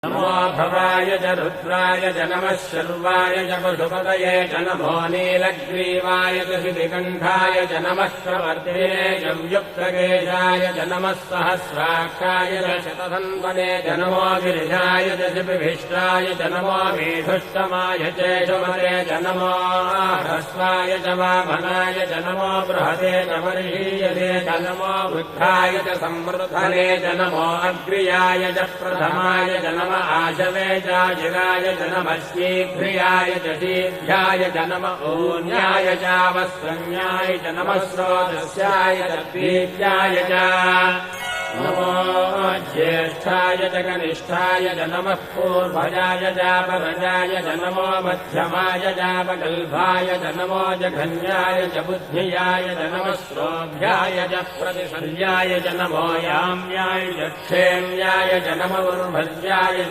नमो भवाय च रुद्राय च नमः शर्वाय च पशुपतये च नमो नीलग्रीवाय च शितिकण्ठाय च नमः प्रवर्तिने च व्युक्तकेशाय च नमः सहस्राक्षाय च शतधन्वने च नमो गिरिजाय च शिपिभिष्टाय च नमो मेधुष्टमाय चेशमते च नमो ह्रस्वाय च वामनाय च नमो बृहते च वर्षीयते च नमो वृद्धाय च संवृद्धने च नमो अग्र्याय च प्रथमाय च नमो आशवे चाजिराय च नमः शीघ्रियाय च शीघ्राय च नमः ऊन्याय चावस्रन्याय च नमः स्रोतस्याय च द्वीत्याय च नमो ज्येष्ठाय च कनिष्ठाय च नमः पूर्वजाय चापरजाय च नमो मध्यमाय चापगल्भाय च नमो जघन्याय च बुद्धियाय च नमः श्रोभ्याय च प्रतिशल्याय च नमो याम्याय च क्षेम्याय च नमो उर्भज्याय च